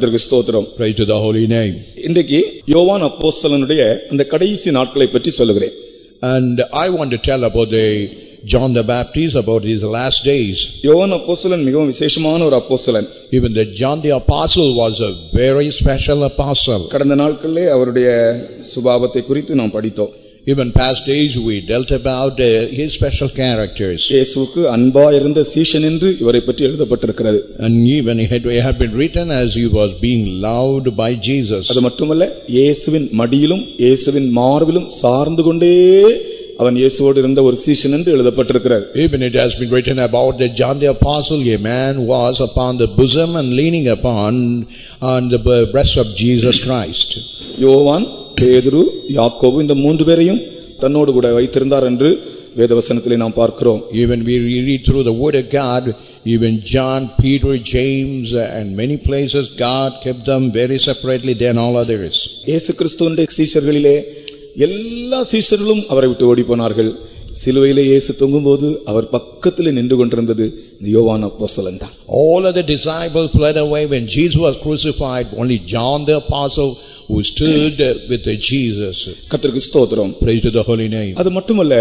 கர்த்தருக்கு ஸ்தோத்திரம். Praise to the holy name. இன்றைக்கு யோவான் அப்போஸ்தலனுடைய அந்த கடைசி நாட்களை பற்றி சொல்லுகிறேன். And I want to tell about John the Baptist, about his last days. யோவான் அப்போஸ்தலன் மிகவும் விசேஷமான ஒரு அப்போஸ்தலன். Even the John the Apostle was a very special apostle. கடந்த நாட்களிலே அவருடைய சுபாவத்தை குறித்து நாம் படித்தோம். Even past days we dealt about his special characters. இயேசுவுக்கு அன்பா இருந்த சீஷன் என்று இவரை பற்றி எழுதப்பட்டிருக்கிறது. And even it had been written as he was being loved by Jesus. அது மட்டுமல்ல, இயேசுவின் மடியிலும் இயேசுவின் மார்பிலும் சார்ந்து கொண்டே அவன் இயேசுவோடு இருந்த ஒரு சீஷன் என்று எழுதப்பட்டிருக்கிறது. Even it has been written about that John the Apostle, a man was upon the bosom and leaning upon on the breast of Jesus Christ. யோவான், பேதுரு, யாக்கோபு இந்த மூன்று பேரையும் தன்னோடு கூட வைத்திருந்தார் என்று வேதவசனத்திலே நாம் பார்க்கிறோம். Even we read through the word of God, even John, Peter, James and many places God kept them very separately than all others. இயேசு கிறிஸ்துவின் சீஷர்களிலே எல்லா சீஷர்களும் அவரை விட்டு ஓடி போனார்கள். சிலுவையிலே இயேசு தொங்கும்போது அவர் பக்கத்தில் நின்று கொண்டிருந்தது இந்த யோவான் அப்போஸ்தலன் தான். All of the disciples fled away when Jesus was crucified. Only John the Apostle who stood with Jesus. கர்த்தருக்கு ஸ்தோத்திரம். Praise to the holy name. அது மட்டுமல்ல,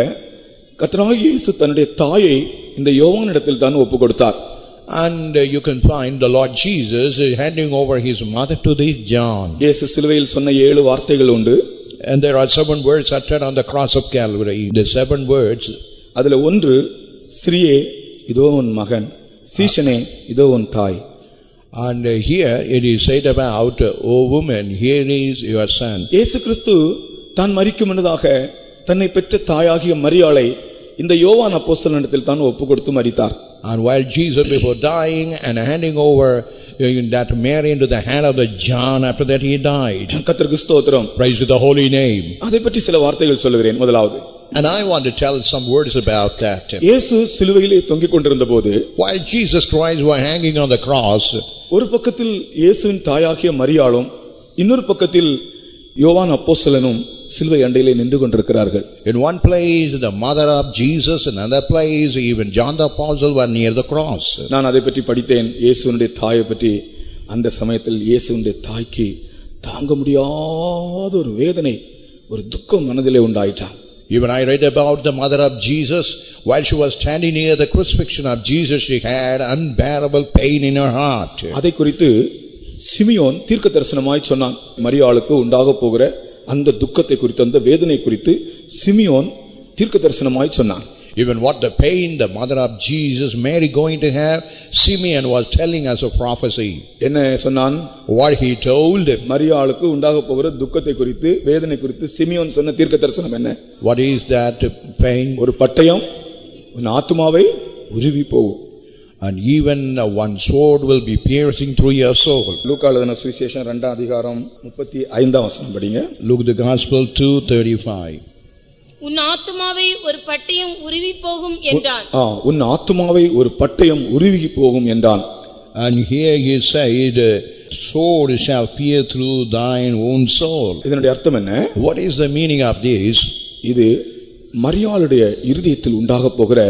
கர்த்தராகிய இயேசு தன்னுடைய தாயை இந்த யோவானிடத்தில் தான் ஒப்பு கொடுத்தார். And you can find the Lord Jesus handing over his mother to this John. இயேசு சிலுவையில் சொன்ன 7 வார்த்தைகள் உண்டு. And there are 7 words uttered on the cross of Calvary. The 7 words. அதுல ஒன்று, ஸ்ரீயே இதோ உன் மகன், சீஷனே இதோ உன் தாய். And here it is said about, O woman, here is your son. இயேசு கிறிஸ்து தான் மரிக்கும் முன்னதாக தன்னை பெற்ற தாயாகிய மரியாளை இந்த யோவான் அப்போஸ்தலனிடத்தில் தான் ஒப்பு கொடுத்து மரித்தார். And while Jesus, before dying and handing over that Mary into the hand of the John, after that he died. கர்த்தருக்கு ஸ்தோத்திரம். Praise to the holy name. அதை பற்றி சில வார்த்தைகள் சொல்லுகிறேன். முதலாவது, and I want to tell some words about that. இயேசு சிலுவையிலே தொங்கிக் கொண்டிருந்தபோது, while Jesus Christ was hanging on the cross, ஒரு பக்கத்தில் இயேசுவின் தாயாகிய மரியாளும் இன்னொரு பக்கத்தில் யோவான் அப்போஸ்தலனும் சிலுவை அண்டையிலே நின்று கொண்டிருக்கிறார்கள். In one place the mother of Jesus, in another place even John the Apostle were near the cross. நான் அதை பற்றி படித்தேன். இயேசுவினுடைய தாயை பற்றி. அந்த சமயத்தில் இயேசுவினுடைய தாய்க்கு தாங்க முடியாத ஒரு வேதனை, ஒரு துக்கம் மனதிலே உண்டாயிற்றான். Even I read about the mother of Jesus. While she was standing near the crucifixion of Jesus, she had unbearable pain in her heart. அதை குறித்து சிமியோன் தீர்க்க தரிசனமாய் சொன்னான். மரியாளுக்கு உண்டாக போகிற அந்த துக்கத்தை குறித்து, அந்த வேதனை குறித்து சிமியோன் தீர்க்க தரிசனமாய் சொன்னான். Even what the pain the mother of Jesus, Mary, going to have, Simeon was telling us a prophecy. என்ன சொன்னான்? What he told, மரியாளுக்கு உண்டாக போகிற துக்கத்தை குறித்து, வேதனை குறித்து சிமியோன் சொன்ன தீர்க்க தரிசனம் என்ன? What is that pain? ஒரு பட்டயம் உன் ஆத்துமாவை உருவி போகும். And even one sword will be piercing through your soul. லூக்கா எழுதின சுவிசேஷம் 2ஆம் அதிகாரம் 35ஆம் வசனம் படிங்க. Luke the Gospel 2:35. உன் ஆத்துமாவை ஒரு பட்டயம் உருவி போகும் என்றான். உன் ஆத்துமாவை ஒரு பட்டயம் உருவி போகும் என்றான். And here he said, sword shall pierce through thine own soul. இதனுடைய அர்த்தம் என்ன? What is the meaning of this? இது மரியாளுடைய இருதயத்தில் உண்டாக போகிற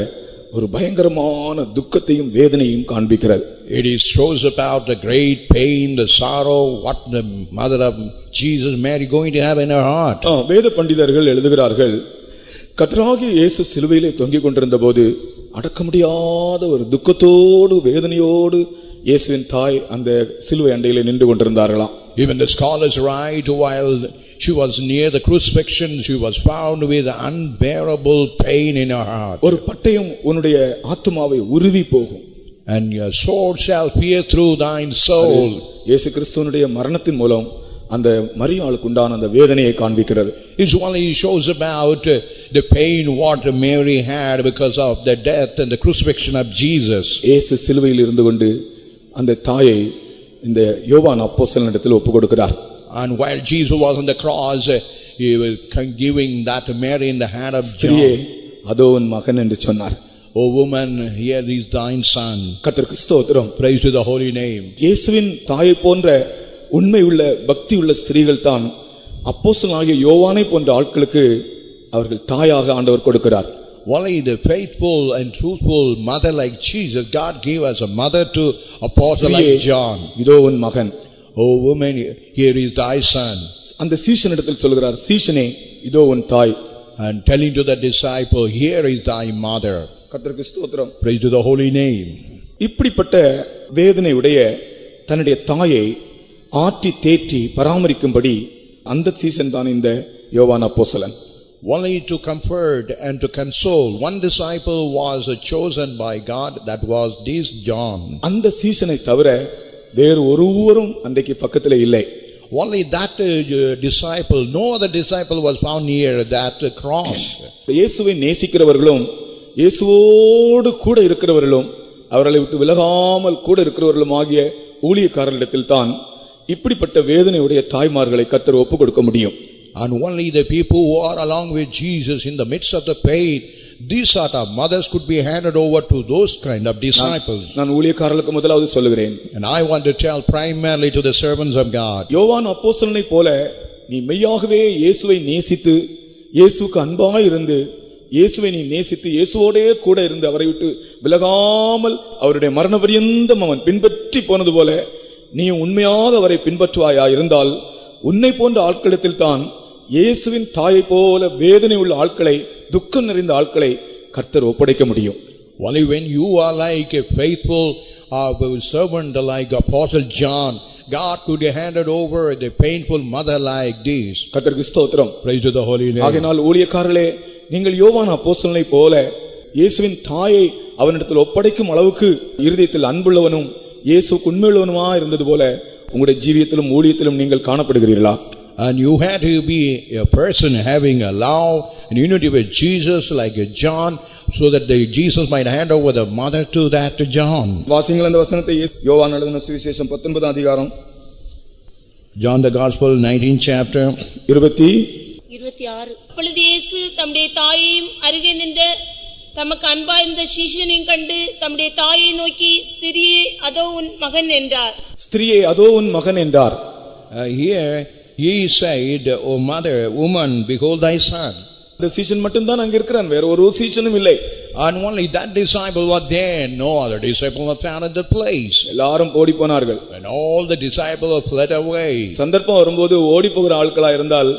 ஒரு பயங்கரமான துக்கத்தையும் வேதனையும் காண்பிக்கிறது. It is shows about the great pain, the sorrow, what the mother of Jesus, Mary, going to have in her heart. வேத பண்டிதர்கள் எழுதுகிறார்கள், கர்த்தராகிய இயேசு சிலுவையிலே தொங்கிக் கொண்டிருந்த போது அடக்க முடியாத ஒரு துக்கத்தோடு வேதனையோடு இயேசுவின் தாய் அந்த சிலுவை அண்டையிலே நின்று கொண்டிருந்தார்களாம். Even the scholars write, while she was near the crucifixion, she was found with unbearable pain in her heart. ஒரு பட்டயம் உன்னுடைய ஆத்துமாவை உருவி போகும். And your sword shall pierce through thine soul. இயேசு கிறிஸ்துவினுடைய மரணத்தின் மூலம் அந்த மரியாளுக்கு உண்டான அந்த வேதனையை காண்பிக்கிறது. It only shows about the pain what Mary had because of the death and the crucifixion of Jesus. இயேசு சிலுவையில் இருந்து கொண்டு அந்த தாயை இந்த யோவான் அப்போஸ்தலனிடத்தில் ஒப்பு கொடுக்கிறார். And while Jesus was on the cross, he was giving that Mary in the hand of ஸ்திரியே John. அதோ உன் மகன் என்று சொன்னார். O woman, here is thine son. கர்த்தருக்கு ஸ்தோத்திரம். Praise to the holy name. இயேசுவின் தாயை போன்ற உண்மை உள்ள பக்தி உள்ள ஸ்திரீகள் தான் அப்போஸ்தலனாகிய யோவானை போன்ற ஆட்களுக்கு அவர்கள் தாயாக ஆண்டவர் கொடுக்கிறார். Only the faithful and truthful mother like Jesus, God gave us a mother to apostle like John. இதோ உன் மகன். Oh woman, here is thy son. அந்த சீஷனிடத்தில் சொல்கிறார், சீஷனே இதோ உன் தாய். And telling to the disciple, here is thy mother. கர்த்தருக்கு ஸ்தோத்திரம். Praise to the holy name. இப்படிப்பட்ட வேதனை உடைய தன்னுடைய தாயை ஆற்றி தேற்றி பராமரிக்கும்படி அந்த சீசன் தான் இந்த யோவான் அப்போஸ்தலன். Only to comfort and to console. One disciple was chosen by God, that was this John. அந்த சீசனை தவிர வேறு ஒருவரும் அன்றைக்கு பக்கத்திலே இல்லை. Only that disciple, no other disciple was found near that cross. இயேசுவை நேசிக்கிறவர்களும் இயேசுவோடு கூட இருக்கிறவர்களும் அவர்களை விட்டு விலகாமல் கூட இருக்கிறவர்களும் ஆகிய ஊழியக்காரர்களிடத்தில் தான் இப்படிப்பட்ட வேதனையுடைய தாய்மார்களை கர்த்தர் ஒப்புக் கொடுக்க முடியும். And only the people who are along with Jesus in the midst of the pain, these sort of mothers could be handed over to those kind of disciples. நான் ஊழியக்காரர்களுக்கு முதலாவது சொல்லுகிறேன். And I want to tell primarily to the servants of God. யோவான் அப்போஸ்தலனை போல நீ மெய்யாகவே இயேசுவை நேசித்து இயேசுவுக்கு அன்பாய் இருந்து இயேசுவை நீ நேசித்து இயேசுவோடே கூட இருந்து அவரை விட்டு விலகாமல் அவருடைய மரண பரியந்தம் அவன் பின்பற்றி போனது போல நீ உண்மையாக அவரை பின்பற்றுவாயா இருந்தால் உன்னை போன்ற ஆட்களிடத்தில் தான் இயேசுவின் தாயை போல வேதனை உள்ள ஆட்களை, துக்கம் நிறைந்த ஆட்களை கர்த்தர் ஒப்படைக்க முடியும். Only when you are like a faithful servant like Apostle John, God could have handed over the painful mother like this. கர்த்தருக்கு ஸ்தோத்திரம். Praise to the holy name. ஆகையால் ஊழியக்காரர்களே, நீங்கள் யோவான் அப்போஸ்தலனை போல இயேசுவின் தாயை அவனிடத்தில் ஒப்படைக்கும் அளவுக்கு இருதயத்தில் அன்புள்ளவனும் இயேசுவுக்கு உண்மையுள்ளவனுமா இருந்தது போல உங்களுடைய ஜீவியத்திலும் ஊழியத்திலும் நீங்கள் காணப்படுகிறீர்களா? And you had to be a person having a love and unity with Jesus like a John, so that Jesus might hand over the mother to that John. வாசிங்கள் அந்த வசனத்தை. யோவான் எழுதின சுவிசேஷம் 19 அதிகாரம், John the Gospel 19th chapter 26. அப்பொழுது இயேசு தம்முடைய தாயையும் அருகே நின்ற தமக்கு அன்பாயிருந்த சீஷனையும் கண்டு தம்முடைய தாயை நோக்கி, ஸ்திரியே அதோ உன் மகன் என்றார். ஸ்திரியே அதோ உன் மகன் என்றார். Here he said, O mother, woman, behold thy son. இந்த சீஷன் மட்டும்தான் அங்க இருக்கிறான், வேற ஒரு சீஷனும் இல்லை. And only that disciple was there, no other disciple was found at the place. எல்லாரும் ஓடி போனார்கள். And all the disciples fled away. சந்தர்ப்பம் வரும்போது ஓடி போகிற ஆட்களா இருந்தால்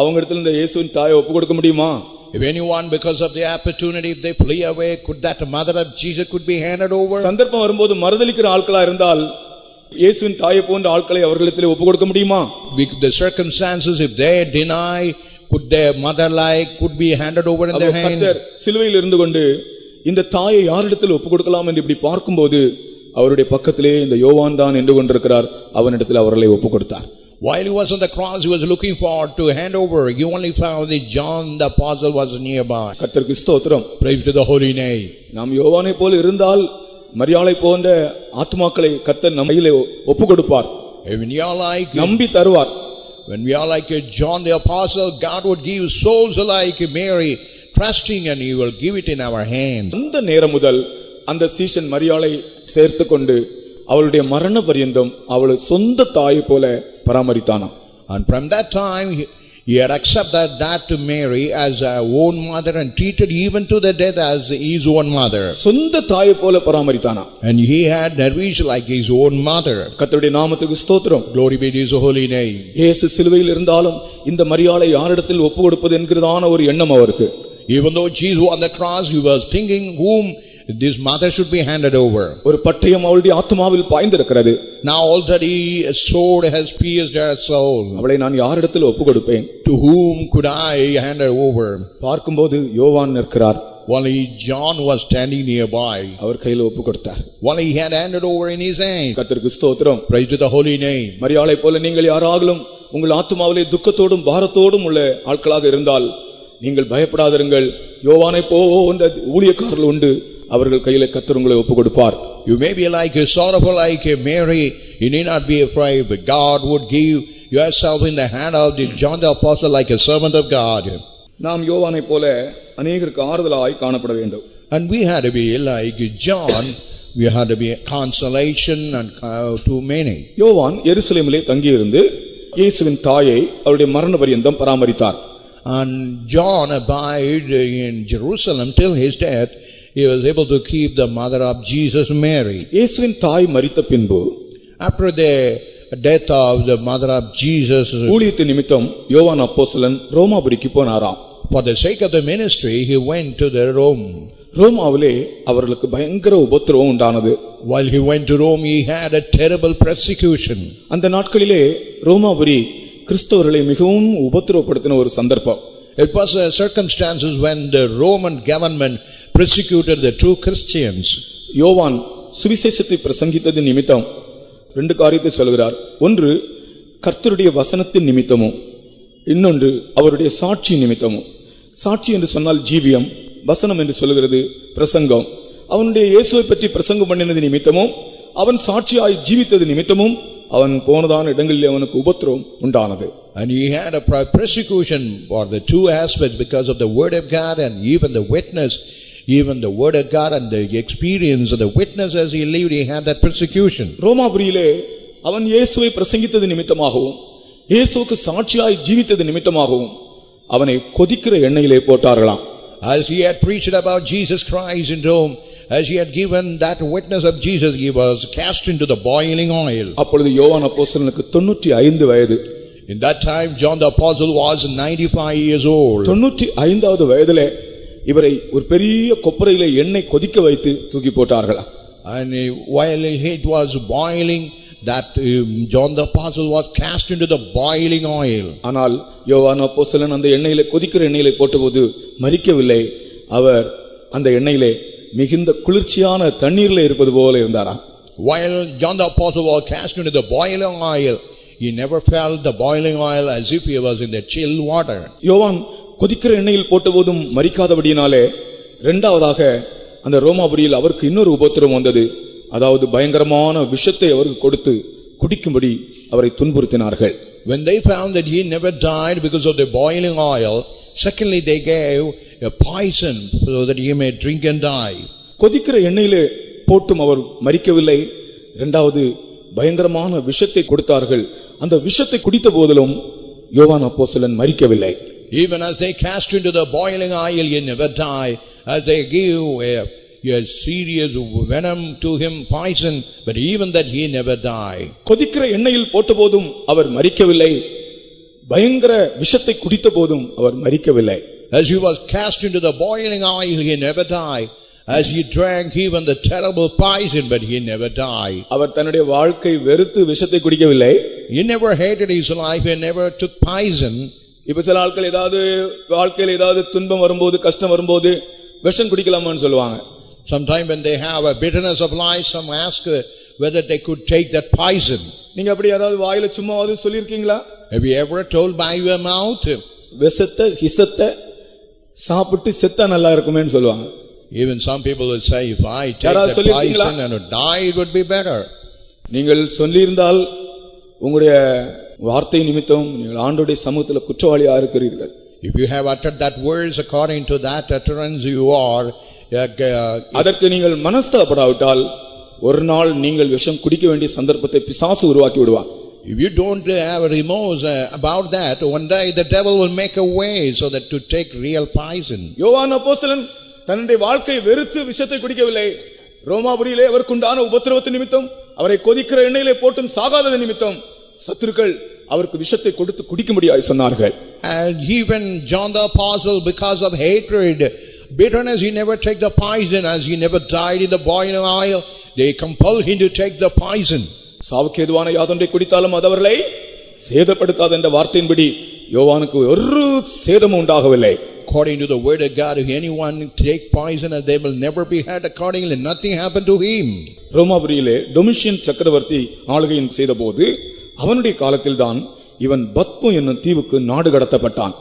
அவங்க இடத்துல இந்த இயேசுவின் தாயை ஒப்பு கொடுக்க முடியுமா? If anyone, because of the opportunity, if they flee away, could that mother of Jesus could be handed over? சந்தர்ப்பம் வரும்போது மறுதலிக்கிற ஆட்களா இருந்தால் இயேசுவின் தாயை போன்ற ஆட்களை அவர்களிடத்தில் ஒப்பு கொடுக்க முடியுமா? The circumstances, if they deny, could their mother like could be handed over in their hand? சிலுவையில் இருந்து கொண்டு இந்த தாயை யாரிடத்தில் ஒப்பு கொடுக்கலாம் என்று இப்படி பார்க்கும்போது அவருடைய பக்கத்திலே இந்த யோவான் தான் நின்று கொண்டிருக்கிறார். அவனிடத்தில் அவர்களை ஒப்பு கொடுத்தார். While he was on the cross, he was looking forward to hand over. He only found that John the apostle was nearby. கர்த்தருக்கு ஸ்தோத்திரம். Praise to the holy name. நாம் யோவானை போல இருந்தால் மரியாளை போன்ற ஆத்துமாக்களை கர்த்தர் நம்ம கையிலே ஒப்பு கொடுப்பார். When we are like நம்பி தருவார். When we are like John the apostle, God would give souls like Mary, trusting, and he will give it in our hands. அந்த நேரம் முதல் அந்த சீஷன் மரியாளை சேர்த்து கொண்டு அவளுடைய மரண பரியந்தம் அவளை சொந்த தாயை போல பராமரித்தானாம். And from that time he had accepted that to Mary as her own mother and treated even to the death as his own mother. சொந்த தாயை போல பராமரித்தானாம். And he had nourished like his own mother. கர்த்தருடைய நாமத்துக்கு ஸ்தோத்திரம். Glory be to his holy name. இயேசு சிலுவையில் இருந்தாலும் இந்த மரியாளை யாரிடத்தில் ஒப்பு கொடுப்பது என்கிறதான ஒரு எண்ணம் அவருக்கு. Even though Jesus on the cross, he was thinking whom this mother should be handed over. ஒரு பட்டயம் அவளுடைய ஆத்மாவில் பாய்ந்திருக்கிறது. Now already a sword has pierced her soul. அவளை நான் யாரிடத்தில் ஒப்பு கொடுப்பேன்? To whom could I hand her over? பார்க்கும்போது யோவான் நிற்கிறார். Only John was standing nearby. அவர் கையில் ஒப்பு கொடுத்தார். Only he had handed over in his hand. கர்த்தருக்கு ஸ்தோத்திரம். Praise to the holy name. மரியாளை போல நீங்கள் யாராகிலும் உங்கள் ஆத்மாவிலே துக்கத்தோடும் பாரத்தோடும் உள்ள ஆட்களாக இருந்தால் நீங்கள் பயப்படாதிருங்கள். யோவானை போன்ற ஊழியக்காரர்கள் உண்டு, அவர்கள் கையிலே கர்த்தர் உங்களை ஒப்பு கொடுப்பார். You may be like a sorrowful like a Mary, you need not be afraid, but God would give yourself in the hand of the John the apostle like a servant of God. நாம் யோவானை போல அநேகருக்கு ஆறுதலாய் காணப்பட வேண்டும். And we had to be like John, we had to be a consolation and to many. யோவான் எருசலேமிலே தங்கியிருந்து இயேசுவின் தாயை அவருடைய மரண பரியந்தம் பராமரித்தார். And John abided in Jerusalem till his death. He was able to keep the mother of Jesus, Mary. இயேசுவின் தாய் மரித்த பின்பு after the death of the mother of Jesus. ஊழியத்தின் நிமித்தம் யோவான் அப்போஸ்தலன் ரோமாபுரிக்கு போனாராம். For the sake of the ministry, he went to the Rome. ரோமாவிலே அவர்களுக்கு பயங்கர உபத்திரவம் உண்டானது. While he went to Rome, he had a terrible persecution. அந்த நாட்களிலே ரோமாபுரி கிறிஸ்தவர்களை மிகவும் உபத்திரவப்படுத்தின ஒரு சந்தர்ப்பம். It was circumstances when the Roman government persecuted the true Christians. யோவான் சுவிசேஷத்தை பிரசங்கித்தது நிமித்தம் ரெண்டு காரியத்தை சொல்கிறார். ஒன்று கர்த்தருடைய வசனத்தின் நிமித்தமும், இன்னொன்று அவருடைய சாட்சி நிமித்தமும். சாட்சி என்று சொன்னால் ஜீவியம், வசனம் என்று சொல்கிறது பிரசங்கம். அவனுடைய இயேசுவை பற்றி பிரசங்கம் பண்ணினது நிமித்தமும், அவன் சாட்சியாய் ஜீவித்தது நிமித்தமும் அவன் போனதான இடங்களில் அவனுக்கு உபத்திரவம் உண்டானது. And he had a persecution for the two aspects, because of the word of God and even the witness. Even the word of God and the experience of the witness as he lived, he had that persecution. ரோமாபுரியிலே அவன் இயேசுவை பிரசங்கித்தது நிமித்தமாகவும் இயேசுவுக்கு சாட்சியாய் ஜீவித்தது நிமித்தமாகவும் அவனை கொதிக்கிற எண்ணெயிலே போட்டார்களாம். As he had preached about Jesus Christ in Rome, as he had given that witness of Jesus, he was cast into the boiling oil. அப்பொழுது யோவான் அப்போஸ்தலனுக்கு 95 வயது. In that time, John the Apostle was 95 years old. 95வது வயதிலே இவரை ஒரு பெரிய கொப்பரையிலே எண்ணெய் கொதிக்க வைத்து தூக்கி போட்டார்களாம். And while it was boiling, that John the Apostle was cast into the boiling oil. ஆனால் யோவான் அப்போஸ்தலன் அந்த எண்ணெயிலே கொதிக்கிற எண்ணெயிலே போட்டபோது மரிக்கவில்லை. அவர் அந்த எண்ணெயிலே மிகுந்த குளிர்ச்சியான தண்ணீரிலே இருப்பது போல இருந்தாராம். While John the Apostle was cast into the boiling oil, he never felt the boiling oil as if he was in the chill water. யோவான் கொதிக்கிற எண்ணெயில் போட்டபோதும் மரிக்காதபடியினாலே இரண்டாவதாக அந்த ரோமாபுரியில் அவருக்கு இன்னொரு உபத்திரவம் வந்தது. அதாவது பயங்கரமான விஷத்தை அவருக்கு கொடுத்து குடிக்கும்படி அவரை துன்புறுத்தினார்கள். When they found that he never died because of the boiling oil, secondly they gave a poison so that he may drink and die. கொதிக்கிற எண்ணெயிலே போட்டும் அவர் மரிக்கவில்லை. இரண்டாவது பயங்கரமான விஷத்தை கொடுத்தார்கள். அந்த விஷத்தை குடித்த போதிலும் யோவான் அப்போஸ்தலன் மரிக்கவில்லை. Even as they cast into the boiling oil, he never died. As they give a serious venom to him, poison, but even that he never died. கொதிக்கிற எண்ணெயில் போட்டபோதும் அவர் மரிக்கவில்லை. பயங்கர விஷத்தை குடித்த போதும் அவர் மரிக்கவில்லை. As he was cast into the boiling oil, he never died. As he drank even the terrible poison, but he never died. அவர் தன்னுடைய வாழ்க்கை வெறுத்து விஷத்தை குடிக்கவில்லை. He never hated his life, he never took poison. இப்ப சில ஆட்கள் ஏதாவது வாழ்க்கையில் ஏதாவது துன்பம் வரும்போது கஷ்டம் வரும்போது விஷம் குடிக்கலாமான்னு சொல்லுவாங்க. Sometime when they have a bitterness of life, some ask whether they could take that poison. நீங்க அப்படி ஏதாவது வாயில சும்மாவது சொல்லிருக்கீங்களா? Have you ever told by your mouth? விஷத்தை ஹிசத்தை சாப்பிட்டு செத்தா நல்லா இருக்குமேன்னு சொல்லுவாங்க. Even some people will say, if I take that poison and die, it would be better. நீங்கள் சொல்லியிருந்தால் உங்களுடைய வார்த்தை நிமித்தம் நீங்கள் ஆண்டவருடைய சமூகத்தில் குற்றவாளியா இருக்கிறீர்கள். If you have uttered that words according to that utterance, you are அதற்கு நீங்கள் மனஸ்தாபப்படாவிட்டால் ஒரு நாள் நீங்கள் விஷம் குடிக்க வேண்டிய சந்தர்ப்பத்தை பிசாசு உருவாக்கி விடுவான். If you don't have remorse about that, one day the devil will make a way so that to take real poison. யோவான் அப்போஸ்தலன் தன்னுடைய வாழ்க்கையை வெறுத்து விஷத்தை குடிக்கவில்லை. ரோமாபுரியிலே அவருக்குண்டான உபத்திரவத்தின் நிமித்தம் அவரை கொதிக்கிற எண்ணெயிலே போட்டும் சாகாதது நிமித்தம் சத்துருக்கள் அவருக்கு விஷத்தை கொடுத்து குடிக்கும்படியாய் சொன்னார்கள். And even John the Apostle, because of hatred, bitterness, he never take the poison. As he never died in the boiling oil, they compelled him to take the poison. சாவுக்கு ஏதுவான யாதொன்றை குடித்தாலும் அது அவர்களை சேதப்படுத்தாது என்ற வார்த்தையின்படி யோவானுக்கு ஒரு சேதமும் உண்டாகவில்லை. According to the word of God, if anyone take poison, they will never be hurt. Accordingly, nothing happened to him. ரோமாபுரியிலே டொமிஷியன் சக்கரவர்த்தி ஆளுகையின் செய்தபோது அவனுடைய காலத்தில்தான் இவன் பத்மு என்னும் தீவுக்கு நாடு கடத்தப்பட்டான்.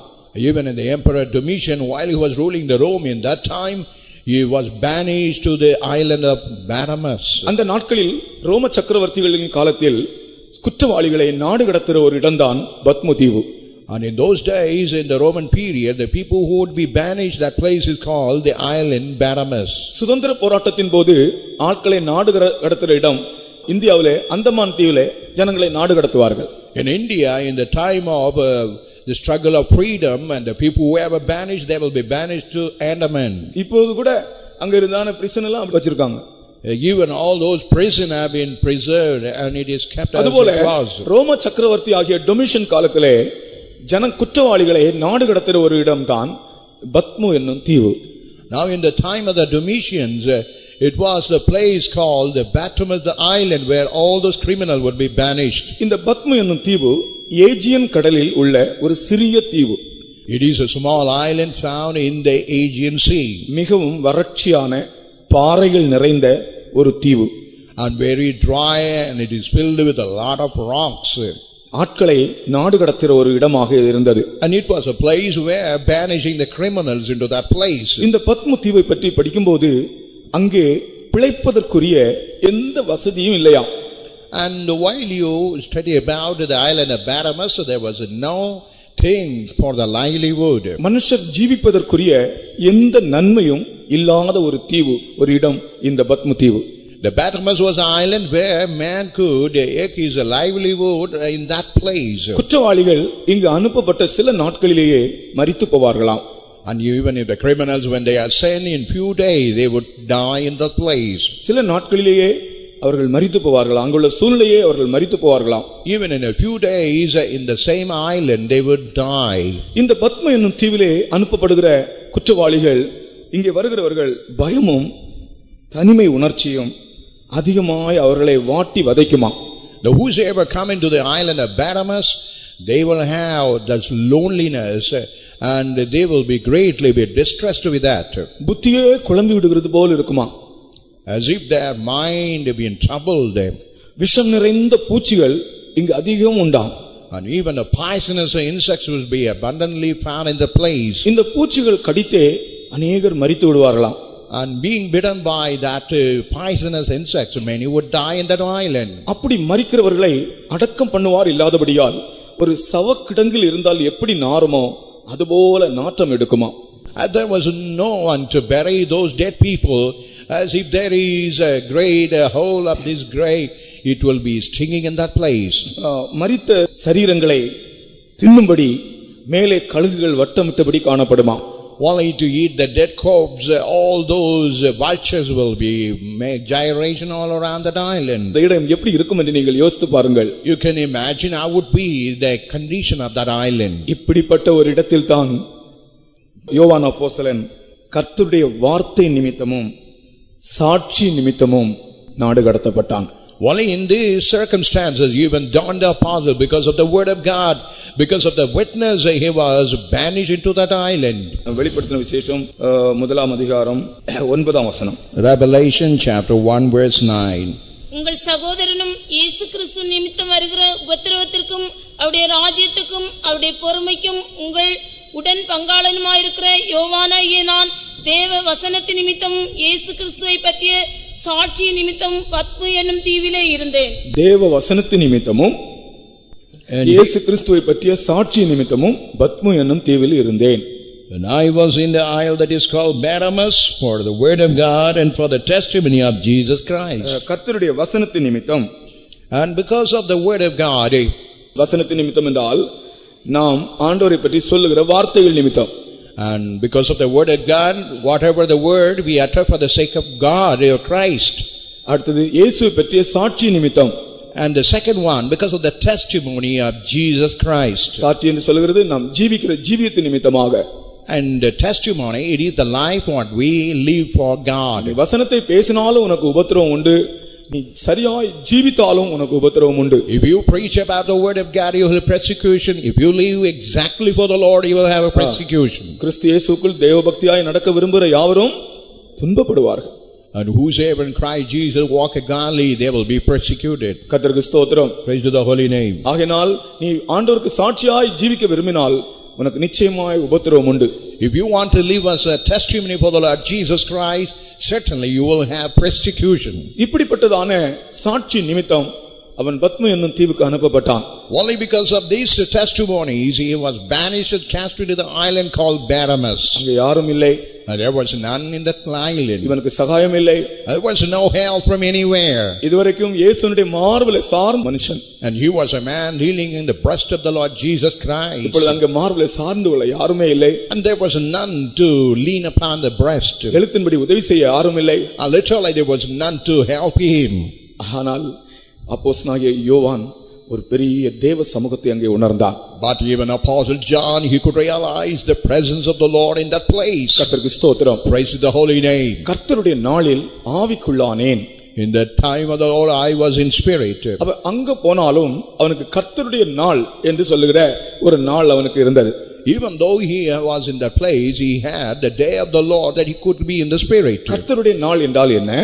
Even in the emperor Domitian, while he was ruling the Rome in that time, he was banished to the island of Baramus. அந்த நாட்களில் ரோம சக்கரவர்த்திகளின் காலத்தில் குற்றவாளிகளை நாடு கடத்துகிற ஒரு இடம்தான் பத்மு தீவு. And in those days, in the Roman period, the people who would be banished, that place is called the island Baramus. சுதந்திர போராட்டத்தின் போது ஆட்களை நாடு கடத்துகிற இடம் இந்தியாவிலே அந்தமான் தீவிலே ஜனங்களை நாடு கடத்துவார்கள். In India, in the time of the struggle of freedom, and the people who ever banished, they will be banished to Andaman. இப்போது கூட அங்க இருந்தான பிரிசன் எல்லாம் வச்சிருக்காங்க. Even all those prison have been preserved and it is kept as அதுபோல it was. ரோம சக்கரவர்த்தி ஆகிய டொமிஷன் காலத்திலே ஜன குற்றவாளிகளை நாடு கடத்துற ஒரு இடம்தான் பத்மு என்னும் தீவு. Now in the time of the Domitians, it was the place called the Patmos, the island where all those criminals would be banished. இந்த பத்மு என்னும் தீவு ஏஜியன் கடலில் உள்ள ஒரு சிறிய தீவு. It is a small island found in the Aegean Sea. மிகவும் வறட்சியான பாறைகள் நிறைந்த ஒரு தீவு. And very dry and it is filled with a lot of rocks. ஆட்களை நாடு கடத்துற ஒரு இடமாக இருந்தது. And it was a place where banishing the criminals into that place. இந்த பத்மு தீவை பற்றி படிக்கும்போது அங்கே பிழைப்பதற்குரிய எந்த வசதியும் இல்லையா. And while you study about the island of Patmos, there was no thing for the livelihood. மனுஷர் ஜீவிப்பதற்குரிய எந்த நன்மையும் இல்லாத ஒரு தீவு, ஒரு இடம் இந்த பத்மு தீவு. The Patmos was an island where man could make his livelihood in that place. குற்றவாளிகள் இங்கு அனுப்பப்பட்ட சில நாட்களிலேயே மரித்து போவார்களாம். And even if the criminals, when they are sent in few days, they would die in that place. சில நாட்களிலேயே அவர்கள் மரித்து போவார்களாம். அங்குள்ள சூழ்நிலையே அவர்கள் மரித்து போவார்களாம். Even in a few days in the same island, they would die. இந்த பத்மு என்னும் தீவிலே அனுப்பப்படுகிற குற்றவாளிகள் இங்கே வருகிறவர்கள் பயமும் தனிமை உணர்ச்சியும் அதிகமாய் அவர்களை வாட்டி வதைக்குமா. The whosoever come into the island of Patmos, they will have that loneliness and they will be greatly distressed with that. புத்தியே குழம்பி விடுகிறது போல் இருக்குமா. As if their mind been troubled. விஷம் நிறைந்த பூச்சிகள் இங்கு அதிகம் உண்டாம். And even the poisonous insects will be abundantly found in the place. இந்த பூச்சிகள் கடித்தே அநேகர் மரித்து விடுவார்களாம். And being bitten by that poisonous insects, many would die in that island. அப்படி மரிக்கிறவர்களை அடக்கம் பண்ணுவார் இல்லாதபடியால் ஒரு சவக்கிடங்கில் இருந்தால் எப்படி நாருமோ அதுபோல நாற்றம் எடுக்குமா. And there was no one to bury those dead people, as if there is a great hole of this grave, it will be stinging in that place. மரித்த சரீரங்களை தின்னும்படி மேலே கழுகுகள் வட்டமிட்டபடி காணப்படுமா. Only to eat the dead corpse, all those vultures will be make gyration all around that island. இந்த இடம் எப்படி இருக்கும் என்று நீங்கள் யோசித்து பாருங்கள். You can imagine how would be the condition of that island. இப்படிப்பட்ட ஒரு இடத்தில் தான் யோவான் அப்போஸ்தலன் கர்த்தருடைய வார்த்தை நிமித்தமும் சாட்சி நிமித்தமும் நாடு கடத்தப்பட்டாங்க. Only in these circumstances, even John the Apostle, because of the word of God, because of the witness, he was banished into that island. வெளிப்படுத்தின விசேஷம் முதலாம் அதிகாரம் 9ஆம் வசனம். Revelation chapter 1 verse 9. உங்கள் சகோதரனும் இயேசு கிறிஸ்து நிமித்தம் வருகிற உபத்திரவத்திற்கும் அவருடைய ராஜ்யத்துக்கும் அவருடைய பொறுமைக்கும் உங்கள் உடன் பங்காளனுமாயிருக்கிற யோவானாகிய நான் தேவ வசனத்தின் நிமித்தம் இயேசு கிறிஸ்துவை பற்றிய சாட்சி நிமித்தம் பத்மு என்னும் தீவிலே இருந்தேன். தேவ வசனத்தின் நிமித்தமும் இயேசு கிறிஸ்துவை பற்றிய சாட்சி நிமித்தமும் பத்மு என்னும் தீவில் இருந்தேன். And I was in the isle that is called Patmos for the word of God and for the testimony of Jesus Christ. கர்த்தருடைய வசனத்தின் நிமித்தம். And because of the word of God, வசனத்தின் நிமித்தம் என்றால் நாம் ஆண்டவரை பற்றி சொல்லுகிற வார்த்தைகள் நிமித்தம். And because of the word of God, whatever the word we utter for the sake of God or Christ. அடுத்தது இயேசுவை பற்றிய சாட்சி நிமித்தம். And the second one, because of the testimony of Jesus Christ. சாட்சி என்று சொல்கிறது நாம் ஜீவிக்கிற ஜீவியத்தின் நிமித்தமாக. And the testimony, it is the life what we live for God. வசனத்தை பேசினாலும் உனக்கு உபத்திரவம் உண்டு, நீ சரியாய் ஜீவித்தாலும் உனக்கு உபத்திரவம் உண்டு. If you preach about the word of God, you will have persecution. If you live exactly for the Lord, you will have a persecution. கிறிஸ்து இயேசுவுக்குள் தேவபக்தியாய் நடக்க விரும்புகிற யாவரும் துன்பப்படுவார்கள். And whosoever in Christ Jesus walk godly, they will be persecuted. கர்த்தருக்கு ஸ்தோத்திரம். Praise to the holy name. ஆகையால் நீ ஆண்டவருக்கு சாட்சியாய் ஜீவிக்க விரும்பினால் உனக்கு நிச்சயமாய் உபத்திரவம் உண்டு. If you want to live as a testimony for the Lord Jesus Christ, certainly you will have persecution. இப்படிப்பட்டதான சாட்சி நிமித்தம் அவன் பத்மு என்னும் தீவுக்கு அனுப்பப்பட்டான். Only because of these testimonies he was banished and cast into the island called Patmos. அங்கே யாரும் இல்லை, And there was none in that island. இவனுக்கு சகாயம் இல்லை. There was no help from anywhere. இதுவரைக்கும் இயேசுவினுடைய மார்பிலே சார்ந்த மனுஷன். And he was a man kneeling in the breast of the Lord Jesus Christ. இப்பொழுது அங்க மார்பிலே சார்ந்து கொள்ள யாருமே இல்லை. And there was none to lean upon the breast. எழுத்தின்படி உதவி செய்ய யாரும் இல்லை. Literally there was none to help him. ஆனால் அப்போஸ்தலனாகிய யோவான் ஒரு பெரிய தேவ சமூகத்தை அங்கே உணர்ந்தான். But even Apostle John, he could realize the presence of the Lord in that place. கர்த்தருக்கு ஸ்தோத்திரம். Praise the holy name. கர்த்தருடைய நாளில் ஆவிக்குள்ளானேன். In the time of the Lord I was in spirit. அவ அங்க போனாலும் அவனுக்கு கர்த்தருடைய நாள் என்று சொல்லுகிற ஒரு நாள் அவனுக்கு இருந்தது. Even though he was in that place, he had the day of the Lord that he could be in the spirit. கர்த்தருடைய நாள் என்றால் என்ன?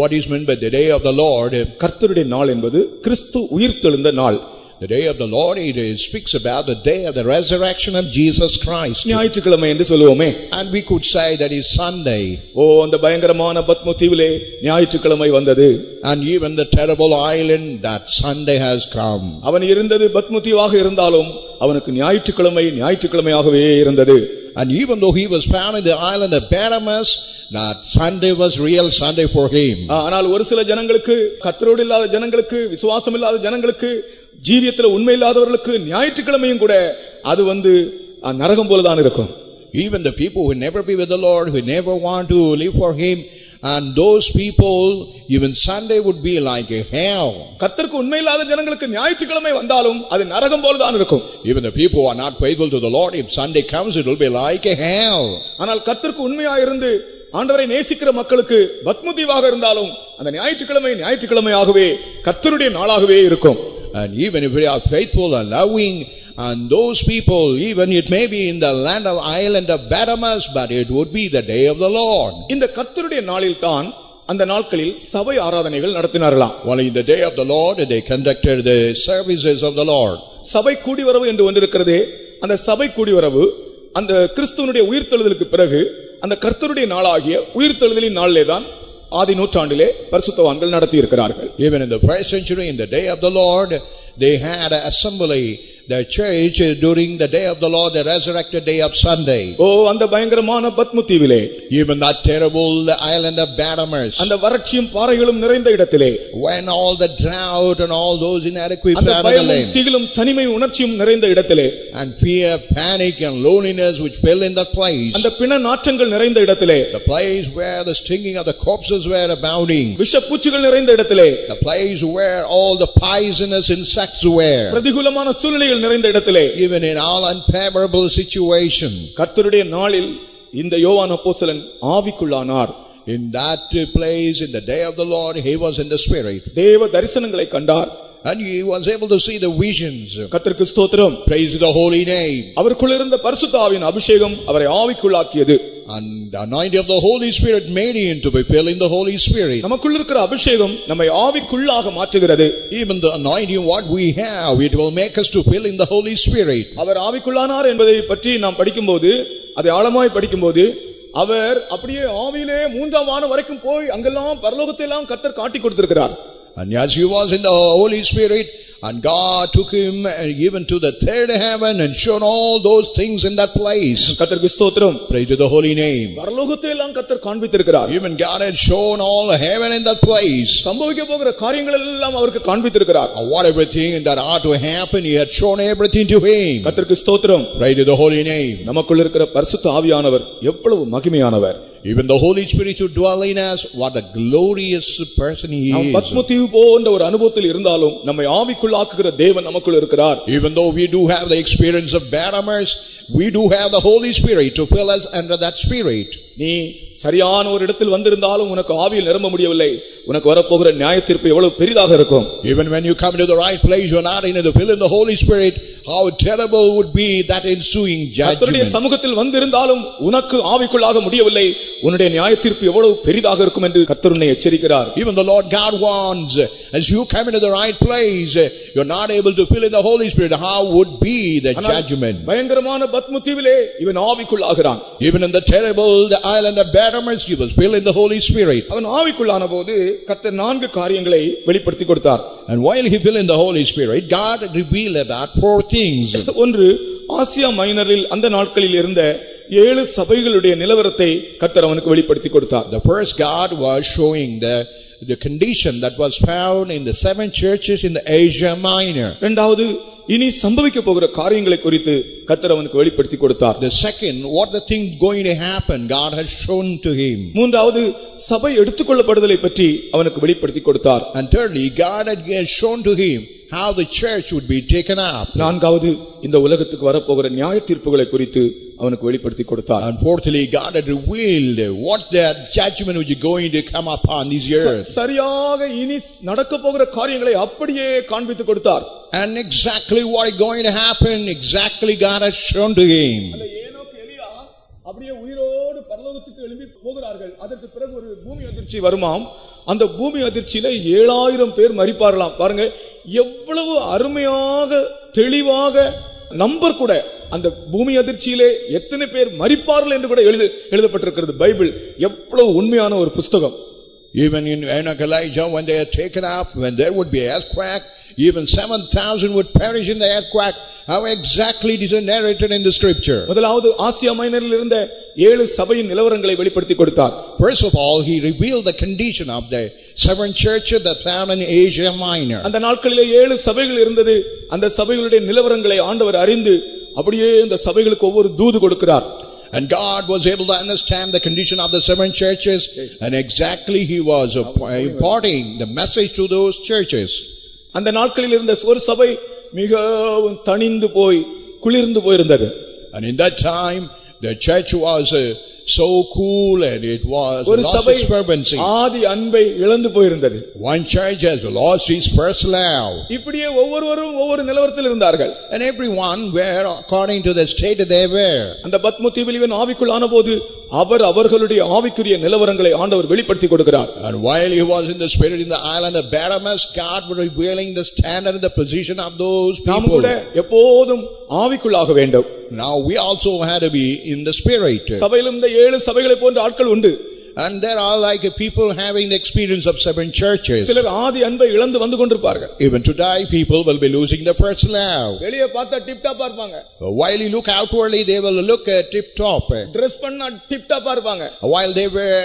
What is meant by the day of the Lord? கர்த்தருடைய நாள் என்பது கிறிஸ்து உயிர்த்தெழுந்த நாள். The day of the Lord, it speaks about the day of the resurrection of Jesus Christ. ஞாயிற்றுக்கிழமை என்று சொல்லுவோமே. And we could say that is Sunday. அந்த பயங்கரமான பத்ம தீவிலே ஞாயிற்றுக்கிழமை வந்தது. And even the terrible island, that Sunday has come. அவன் இருந்தது பத்ம தீவாக இருந்தாலும் அவனுக்கு ஞாயிற்றுக்கிழமையாகவே இருந்தது. And even though he was found in the island of Patmos, that Sunday was real Sunday for him. ஆனால் ஒரு சில ஜனங்களுக்கு, கர்த்தரோடு இல்லாத ஜனங்களுக்கு, விசுவாசம் இல்லாத ஜனங்களுக்கு, ஜீவியத்தில் உண்மை இல்லாதவர்களுக்கு ஞாயிற்றுக்கிழமையும் கூட அது நரகம் போலதான் இருக்கும். Even the people who never be with the Lord, who never want to live for him, and those people, even Sunday would be like a hell. கர்த்தருக்கு உண்மை இல்லாத ஜனங்களுக்கு ஞாயிற்றுக்கிழமை வந்தாலும் அது நரகம் போலதான் இருக்கும். Even the people who are not faithful to the Lord, if Sunday comes, it will be like a hell. ஆனால் கர்த்தருக்கு உண்மையாக இருந்து ஆண்டவரை நேசிக்கிற மக்களுக்கு பத்மதீவாக இருந்தாலும் அந்த ஞாயிற்றுக்கிழமையாகவே கர்த்தருடைய நாளாகவே இருக்கும். And even if we are faithful and loving, and those people, even it may be in the land of island of Patmos, but it would be the day of the Lord. இந்த கர்த்தருடைய நாளில் தான் அந்த நாட்களில் சபை ஆராதனைகள் நடத்தினார்களாம். Well, in the day of the Lord, they conducted the services of the Lord. சபை கூடிவரவு என்று ஒன்று இருக்கிறதே, அந்த சபை கூடிவரவு அந்த கிறிஸ்துவனுடைய உயிர்த்தெழுதலுக்கு பிறகு அந்த கர்த்தருடைய நாளாகிய உயிர்த்தெழுதலின் நாளிலே தான் ஆதி நூற்றாண்டிலே பரிசுத்தவான்கள் நடத்தி இருக்கிறார்கள். Even in the first century, in the day of the Lord, they had an assembly, the church, during the day of the Lord, the resurrected day of Sunday. அந்த பயங்கரமான பத்ம தீவிலே, even that terrible island of Patmos, அந்த வறட்சியும் பாறைகளும் நிறைந்த இடத்திலே, when all the drought and all those inadequate அந்த பயமும் திகிலும் தனிமை உணர்ச்சியும் நிறைந்த இடத்திலே, and fear, panic and loneliness which fell in that place, அந்த பிண நாற்றங்கள் நிறைந்த இடத்திலே, the place where the stinking of the corpses were abounding, விஷப்பூச்சிகள் நிறைந்த இடத்திலே, the place where all the poisonous insects were, பிரதிகூலமான சூழ்நிலைகள் நிறைந்த இடத்திலே, even in all unfavorable situation, கர்த்தருடைய நாளில் இந்த யோவான் அப்போஸ்தலன் ஆவிக்குள்ளானார். in that place, in the day of the Lord, he was in the spirit. தேவ தரிசனங்களை கண்டார். And he was able to see the visions. கர்த்தருக்கு ஸ்தோத்திரம். Praise the holy name. அவருக்குள் இருந்த பரிசுத்த ஆவியின் அபிஷேகம் அவரை ஆவிக்குள்ளாக்கியது. And the anointing of the Holy Spirit made him to be filled in the Holy Spirit. நமக்குள் இருக்கிற அபிஷேகம் நம்மை ஆவிக்குள்ளாக மாற்றுகிறது. Even the anointing what we have, it will make us to fill in the Holy Spirit. அவர் ஆவிக்குள்ளானார் என்பதை பற்றி நாம் படிக்கும்போது, அதை ஆழமாய் படிக்கும்போது, அவர் அப்படியே ஆவியிலே மூன்றாம் வானம் வரைக்கும் போய் அங்கெல்லாம் பரலோகத்தை எல்லாம் கர்த்தர் காட்டி கொடுத்திருக்கிறார். And as he was in the Holy Spirit, and God took him even to the third heaven and showed all those things in that place. கர்த்தருக்கு ஸ்தோத்திரம். Praise to the holy name. பரலோகத்தை எல்லாம் கர்த்தர் காண்பித்திருக்கிறார். Even God had shown all the heaven in that place. சம்பவிக்க போகிற காரியங்கள் எல்லாம் அவருக்கு காண்பித்திருக்கிறார். What everything that ought to happen, he had shown everything to him. கர்த்தருக்கு ஸ்தோத்திரம். Praise to the holy name. நமக்குள் இருக்கிற பரிசுத்த ஆவியானவர் எவ்வளவு மகிமையானவர். Even the Holy Spirit to dwell in us, what a glorious person he is. பத்மதீவு போன்ற ஒரு அனுபவத்தில் இருந்தாலும் நம்மை ஆவிக்குள்ளாக்குகிற தேவன் நமக்குள் இருக்கிறார். Even though we do have the experience of Patmos, we do have the Holy Spirit to fill us under that spirit. நீ சரியான ஒரு இடத்தில் வந்திருந்தாலும் உனக்கு ஆவியில் நிரம்ப முடியவில்லை. உனக்கு வரப்போகிற நியாயத்தீர்ப்பு எவ்வளவு பெரிதாக இருக்கும். Even when you come to the right place, you are not in the fill in the Holy Spirit, how terrible would be that ensuing judgment. கர்த்தருடைய சமூகத்தில் வந்திருந்தாலும் உனக்கு ஆவிக்குள்ளாக முடியவில்லை. உன்னுடைய நியாயத்தீர்ப்பு எவ்வளவு பெரிதாக இருக்கும் என்று கர்த்தர் உன்னை எச்சரிக்கிறார். Even the Lord God warns, as you come into the right place, you are not able to fill in the Holy Spirit, how would be the judgment. பயங்கரமான பத்ம தீவிலே இவன் ஆவிக்குள்ளாகிறான். Even in the terrible the island of Patmos, he was filled in the Holy Spirit. அவன் ஆவிக்குள்ளான போது கர்த்தர் 4 காரியங்களை வெளிப்படுத்தி கொடுத்தார். And while he filled in the Holy Spirit, God revealed about 4 things. ஒன்று, ஆசியா மைனரில் அந்த நாட்களில் இருந்த 7 சபைகளுடைய நிலவரத்தை கர்த்தர் அவனுக்கு வெளிப்படுத்தி கொடுத்தார். The first God was showing the condition that was found in the 7 churches in the Asia Minor. இரண்டாவது இனி சம்பவிக்க போகிற காரியங்களை குறித்து கர்த்தர் அவனுக்கு வெளிப்படுத்தி கொடுத்தார். The second, what the thing going to happen, God has shown to him. மூன்றாவது சபை எடுத்துக்கொள்ளப்படுதலை பற்றி அவனுக்கு வெளிப்படுத்தி கொடுத்தார். And thirdly, God had shown to him how the church would be taken up. நான்காவது இந்த உலகத்துக்கு வரப்போகிற நியாய தீர்ப்புகளை குறித்து அவனுக்கு வெளிப்படுத்தி கொடுத்தார். And fourthly, God had revealed what that judgment which is going to come upon this earth. சரியாக இனி நடக்க போகிற காரியங்களை அப்படியே காண்பித்து கொடுத்தார். And exactly what is going to happen, exactly God has shown to him. அந்த ஏனோக்கு எலியா அப்படியே உயிரோடு பரலோகத்துக்கு எழும்பி போகிறார்கள். அதற்கு பிறகு ஒரு பூமி அதிர்ச்சி வருமாம். அந்த பூமி அதிர்ச்சியில 7000 பேர் மரிப்பார்களாம். பாருங்க எவ்வளவு அருமையாக தெளிவாக நம்பர் கூட அந்த பூமி அதிர்ச்சியிலே எத்தனை பேர் மரிப்பார்கள் என்று கூட எழுதப்பட்டிருக்கிறது. பைபிள் எவ்வளவு உண்மையான ஒரு புஸ்தகம். Even in Enoch, Elijah, when they are taken up, when there would be earthquake, even 7,000 would perish in the earthquake. How exactly it is narrated in the scripture. முதலாவது ஆசியா மைனரில் இருந்த 7 சபையின் நிலவரங்களை வெளிப்படுத்தி கொடுத்தார். First of all, he revealed the condition of the 7 churches that found in Asia Minor. அந்த நாட்களிலே 7 சபைகள் இருந்தது. அந்த சபைகளுடைய நிலவரங்களை ஆண்டவர் அறிந்து அப்படியே இந்த சபைகளுக்கு ஒவ்வொரு தூது கொடுக்கிறார். And God was able to understand the condition of the 7 churches, and exactly he was imparting the message to those churches. அந்த நாட்களில் இருந்த ஒரு சபை மிகவும் தணிந்து போய் குளிர்ந்து போயிருந்தது. And in that time the church was so cool and it was ஒரு lost சபை its fervency. ஆதி அன்பை இழந்து போயிருந்தது. One church has lost its first love. இப்படியே ஒவ்வொருவரும் ஒவ்வொரு நிலவரத்தில் இருந்தார்கள். And everyone were according to the state they were. அந்த பத்மு தீவில் இவன் ஆவிக்குள் ஆனபோது அவர்களுடைய ஆவிக்குரிய நிலவரங்களை ஆண்டவர் வெளிப்படுத்தி கொடுக்கிறார். And while he was in the spirit in the island of Baramus, God was revealing the standard and the position of those நாம் people. கூட எப்போதும் ஆவிக்குள்ளாக வேண்டும். Now we also had to be in the spirit. சபையிலும் இந்த 7 சபைகளை போன்ற ஆட்கள் உண்டு. And there are like people having the experience of 7 churches. சிலர் ஆதி அன்பை இழந்து வந்து கொண்டிருப்பார்கள். Even today people will be losing the first love. வெளியே பார்த்தா டிப் டாப்பா இருப்பாங்க. While you look outwardly, they will look tip top. Dress பண்ணா டிப் டாப்பா இருப்பாங்க. While they were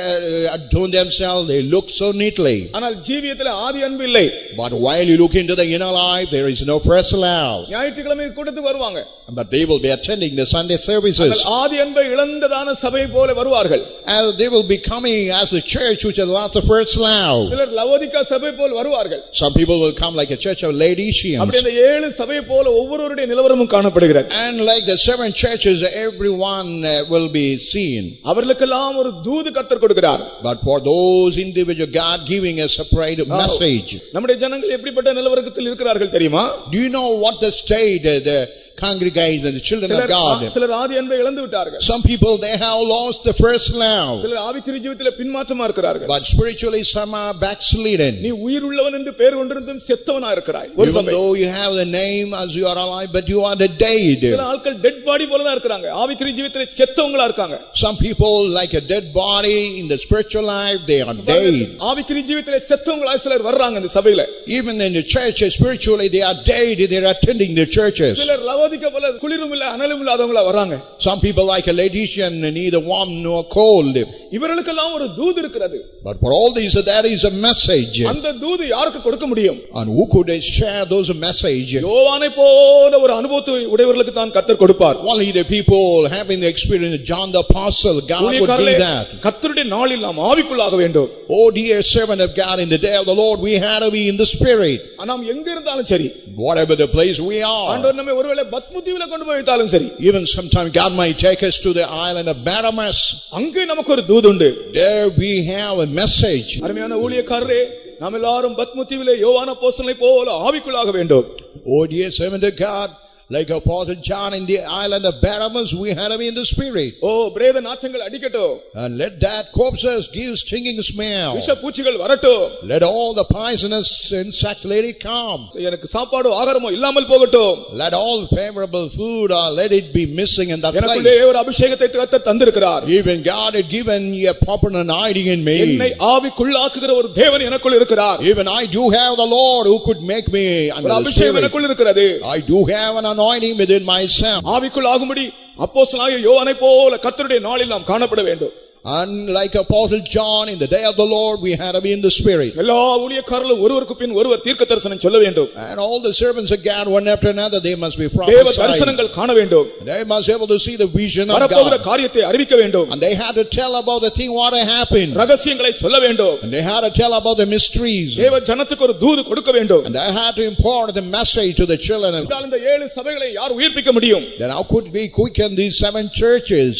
adorned themselves, they look so neatly. ஆனால் ஜீவியத்திலே ஆதி அன்பு இல்லை. But while you look into the inner life, there is no first love. ஞாயிற்றுக்கிழமை கூட்டத்துக்கு வருவாங்க. But they will be attending the Sunday services. ஆதி அன்பை இழந்ததான சபை போல வருவார்கள். And they will be coming as a church which has lost the first love. சிலர் லவோதிக்கா சபை போல வருவார்கள். Some people will come like a church of Laodiceans. அப்படி அந்த 7 சபை போல ஒவ்வொருவருடைய நிலவரமும் காணப்படுகிறது. And like the 7 churches, everyone will be seen. அவர்களுக்கெல்லாம் ஒரு தூது கர்த்தர் கொடுக்கிறார். But for those individual, God giving a separate message. நம்முடைய ஜனங்கள் எப்படிப்பட்ட நிலவரத்தில் இருக்கிறார்கள் தெரியுமா? Do you know what the state the congregation and the children of God? சிலர் ஆதி அன்பை இழந்து விட்டார்கள். Some people they have lost the first love. சிலர் ஆவிக்குரிய ஜீவிதத்திலே பின்மாற்றமா இருக்கிறார்கள். But spiritually some are backslidden. நீ உயிர் உள்ளவன் என்று பெயர் கொண்டிருந்தும் செத்தவனா இருக்கிறாய். ஒரு Even சபை. though you have the name as you are alive, but you are the dead. சில ஆட்கள் டெட் பாடி போல தான் இருக்காங்க. ஆவிக்குரிய ஜீவிதத்திலே செத்தவங்களா இருக்காங்க. Some people like a dead body in the spiritual life, they are dead. ஆவிக்குரிய ஜீவிதத்திலே செத்தவங்களா சிலர் வர்றாங்க இந்த சபையில. Even in the church spiritually they are dead, they are attending the churches. சிலர் லவோதிக்கா போல குளிரும் இல்ல அனலும் இல்லாதவங்களா வர்றாங்க. Some people like a Laodicean, neither warm nor cold. இவர்களுக்கெல்லாம் ஒரு தூது இருக்கிறது. But for all these there is a message. அந்த தூது யாருக்கு கொடுக்க முடியும்? And who could share those message? யோவானை போல ஒரு அனுபவத்தை உடையவர்களுக்கு தான் கர்த்தர் கொடுப்பார். Only the people having the experience of John the apostle, God would give that. கர்த்தருடைய நாளில் நாம் ஆவிக்குள்ளாக வேண்டும். Oh dear servant of God, in the day of the Lord we had to be in the spirit. நாம் எங்க இருந்தாலும் சரி, whatever the place we are, ஆண்டவர் நம்மை ஒருவேளை பத்முதீவில கொண்டு போய் வைத்தாலும் சரி, even sometime God might take us to the island of Baramus, அங்கே நமக்கு ஒரு தூது உண்டு. there we have a message. அருமையான ஊழியக்காரரே, நாம் எல்லாரும் பத்முதீவிலே யோவான் அப்போஸ்தலனை போல ஆவிக்குள்ளாக வேண்டும். Oh dear servant of God, like Apostle John in the island of Baramus, we had to be in the spirit. Oh, பிரேத நாற்றங்கள் அடிக்கட்டும். And let that corpses give stinging smell. விஷ பூச்சிகள் வரட்டும். Let all the poisonous insect let it come. எனக்கு சாப்பாடு ஆகாரமோ இல்லாமல் போகட்டும். Let all favorable food let it be missing in that எனக்குள்ளே place. ஒரு அபிஷேகத்தை கர்த்தர் தந்திருக்கிறார். Even God had given a proper anointing in me. என்னை ஆவிக்குள்ளாக்குகிற ஒரு தேவன் எனக்குள் இருக்கிறார். Even I do have the Lord who could make me under ஒரு the அபிஷேகம் spirit. எனக்குள் இருக்கிறது. I do have an anointing within myself. ஆவிக்குள்ளாகும்படி அப்போஸ்தலனாகிய யோவானைப் போல கர்த்தருடைய நாளில் நாம் காணப்பட வேண்டும். Unlike Apostle John, in the day of the Lord, we had to be in the Spirit. எல்லா ஊழியக்காரர்களும் ஒருவருக்கு பின் ஒருவர் தீர்க்கதரிசனம் சொல்ல வேண்டும். And all the servants of God, one after another, they must be தேவ prophesying. தரிசனங்கள் காண வேண்டும். They must be able to see the vision of வரப்போகிற God. காரியத்தை அறிவிக்க வேண்டும். And they had to tell about the thing what had happened. ரகசியங்களை சொல்ல வேண்டும். And they had to tell about the mysteries. தேவ ஜனத்துக்கு ஒரு தூது கொடுக்க வேண்டும். And they had to impart the message to the children of God. இந்த 7 சபைகளை யார் உயிர்ப்பிக்க முடியும்? Then how could we quicken these 7 churches?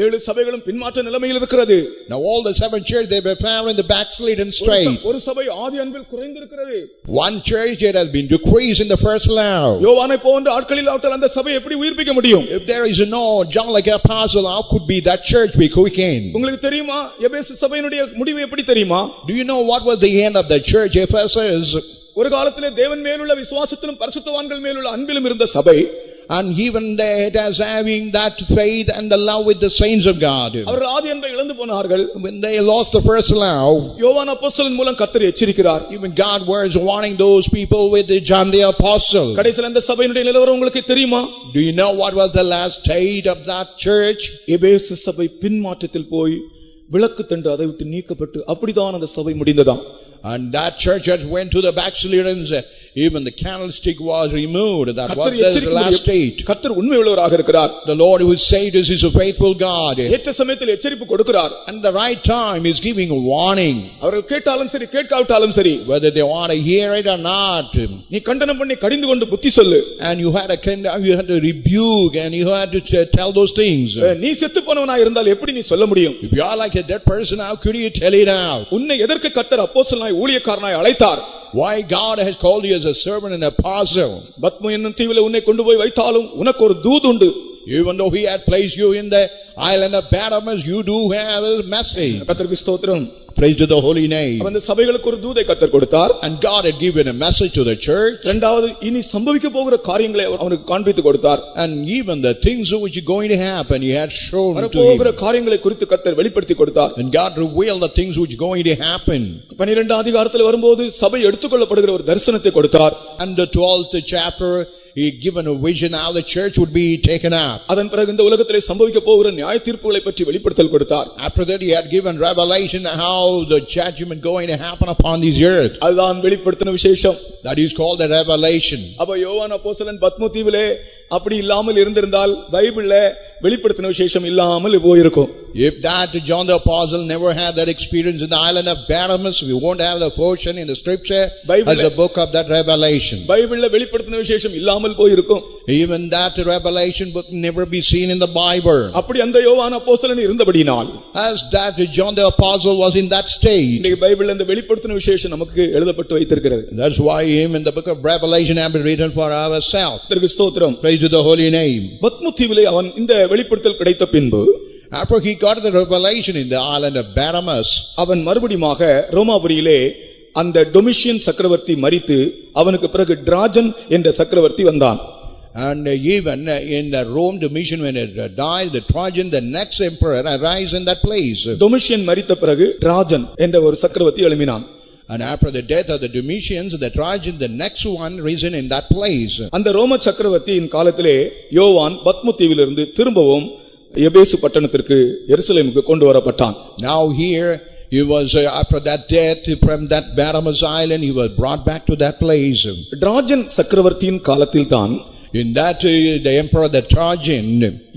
7 சபைகளும் பின்மாற்ற நிலைமையில் இருக்கிறது. Now all the 7 churches, they were found in the backslidden state. ஒரு சபை ஆதி அன்பில் குறைந்திருக்கிறது. One church, it has been decreased in the first love. யோவானை போன்ற ஆட்களில் ஆட்கள் அந்த சபையை எப்படி உயிர்ப்பிக்க முடியும்? If there is no John like apostle, how could be that church be quickened? உங்களுக்கு தெரியுமா எபேசு சபையினுடைய முடிவு எப்படி தெரியுமா? Do you know what was the end of the church Ephesus? ஒரு காலத்திலே தேவன் மேலுள்ள விசுவாசத்திலும் பரிசுத்தவான்கள் மேலுள்ள அன்பிலும் இருந்த சபை, and even it as having that faith and the love with the saints of God. அவர்கள் ஆதி அன்பை இழந்து போனார்கள். When they lost the first love, யோவான் அப்போஸ்தலன் மூலம் கர்த்தர் எச்சரிக்கிறார். even God was warning those people with the John the apostle. கடைசில அந்த சபையினுடைய நிலவரம் உங்களுக்கு தெரியுமா? Do you know what was the last state of that church? எபேசு சபை பின்மாற்றத்தில் போய் விளக்கு தண்டு அதை விட்டு நீக்கப்பட்டு அப்படிதான் அந்த சபை முடிந்ததாம். And that church just went to the backsliders. Even the candlestick was removed. That was the last state. கர்த்தர் உண்மையுள்ளவராக இருக்கிறார். The Lord who said is a faithful God. ஏற்ற சமயத்தில் எச்சரிப்பு கொடுக்கிறார். And the right time is giving a warning. அவர்கள் கேட்டாலும் சரி கேட்காவிட்டாலும் சரி, whether they want to hear it or not. நீ கண்டனம் பண்ணி கடிந்து கொண்டு புத்தி சொல்லு. And you had to rebuke and you had to tell those things. நீ செத்து போனவனாய் இருந்தால் எப்படி நீ சொல்ல முடியும்? If you are like a dead person, how could you tell it out? உன்னை எதற்கு கர்த்தர் அப்போஸ்தலனாய் ஊழியக்காரனாய் அழைத்தார்? Why God has called you as a servant and apostle? பத்மு என்னும் தீவிலே உன்னை கொண்டு போய் வைத்தாலும் உனக்கு ஒரு தூது உண்டு. Even though he had placed you in the island of Patmos, you do have a message. கர்த்தருக்கு ஸ்தோத்திரம். Praise to the holy name. அந்த சபைகளுக்கு ஒரு தூதை கர்த்தர் கொடுத்தார். And God had given a message to the church. இரண்டாவது இனி சம்பவிக்க போகிற காரியங்களை அவனுக்கு காண்பித்து கொடுத்தார். And even the things which are going to happen, he had shown to him. வரப்போகிற காரியங்களை குறித்து கர்த்தர் வெளிப்படுத்தி கொடுத்தார். And God revealed the things which are going to happen. 12 அதிகாரத்தில் வரும்போது சபை எடுத்துக்கொள்ளப்படுகிற ஒரு தரிசனத்தை கொடுத்தார். And the 12th chapter, he given a vision how the church would be taken up. அதன் பிறகு இந்த உலகத்திலே சம்பவிக்க போகிற நியாய தீர்ப்புகளை பற்றி வெளிப்படுத்தல் கொடுத்தார். After that, he had given revelation how the judgment going to happen upon this earth. அதுதான் வெளிப்படுத்தின விசேஷம். That is called the revelation. அப்ப யோவான் அப்போஸ்தலன் பத்மு தீவிலே அப்படி இல்லாமல் இருந்திருந்தால் பைபிள்ல வெளிப்படுத்தின விசேஷம் இல்லாமல் போயிருக்கும். If that John the apostle never had that experience in the island of Patmos, we won't have the portion in the scripture as a book of that revelation. பைபிள்ல வெளிப்படுத்தின விசேஷம் இல்லாமல் போயிருக்கும். Even that revelation book never be seen in the Bible. அப்படி அந்த யோவான் அப்போஸ்தலன் இருந்தபடியால், as that John the apostle was in that state, இந்த பைபிள்ல இந்த வெளிப்படுத்தின விசேஷம் நமக்கு எழுதப்பட்டு வைத்திருக்கிறது. that's why him in the book of Revelation have been written for ourselves. கர்த்தருக்கு ஸ்தோத்திரம். Praise to the holy name. பத்மு தீவிலே அவன் இந்த வெளிப்படுத்தல் கிடைத்த பின்பு, after he got the revelation in the island of Patmos, அவன் மறுபடியுமாக ரோமாபுரியிலே அந்த டொமிஷியன் சக்கரவர்த்தி மரித்து அவனுக்கு பிறகு டிராஜன் என்ற சக்கரவர்த்தி வந்தான். and even in the Rome Domitian, when it died, the Trajan, the next emperor, arise in that place. Domitian மரித்த பிறகு டிராஜன் என்ற ஒரு சக்கரவர்த்தி எழும்பினான். And after the death of the Domitians, the Trajan, the next one risen in that place. அந்த ரோம சக்கரவர்த்தியின் காலத்திலே யோவான் பத்மு தீவிலிருந்து திரும்பவும் எபேசு பட்டணத்திற்கு எருசலேமுக்கு கொண்டு வரப்பட்டான். Now here he was after that death from that Patmos island, he was brought back to that place. Trajan சக்கரவர்த்தியின் காலத்தில் தான் in that the emperor the Trajan,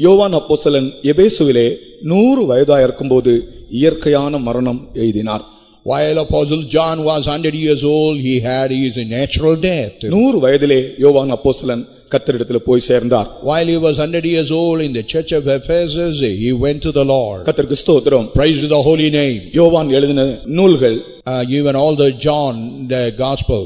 யோவான் அப்போஸ்தலன் எபேசுவிலே 100 வயதாயிருக்கும்போது இயற்கையான மரணம் எய்தினார். while Apostle John was 100 years old, he had his natural death. 100 வயதிலே யோவான் அப்போஸ்தலன் கர்த்தரிடத்தில் போய் சேர்ந்தார். While he was 100 years old in the church of Ephesus, he went to the Lord. கர்த்தருக்கு ஸ்தோத்திரம். Praise to the holy name. யோவான் எழுதின நூல்கள், even all the John the gospel,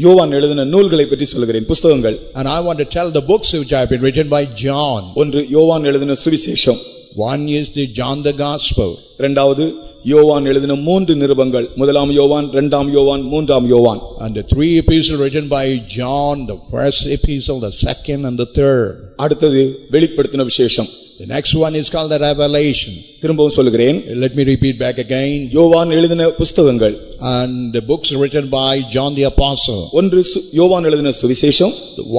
யோவான் எழுதின நூல்களை பற்றி சொல்கிறேன், புத்தகங்கள். and I want to tell the books which have been written by John. ஒன்று யோவான் எழுதின சுவிசேஷம். One is the John the gospel. இரண்டாவது யோவான் எழுதின 3 நிருபங்கள், முதலாம் யோவான், இரண்டாம் யோவான், மூன்றாம் யோவான். And the 3 epistles written by John, the first epistle, the second and the third. அடுத்தது வெளிப்படுத்தின விசேஷம். The next one is called the Revelation. திரும்பவும் சொல்கிறேன், Let me repeat back again. யோவான் எழுதின புஸ்தகங்கள். And the books written by John the Apostle. ஒன்று யோவான் எழுதின சுவிசேஷம்,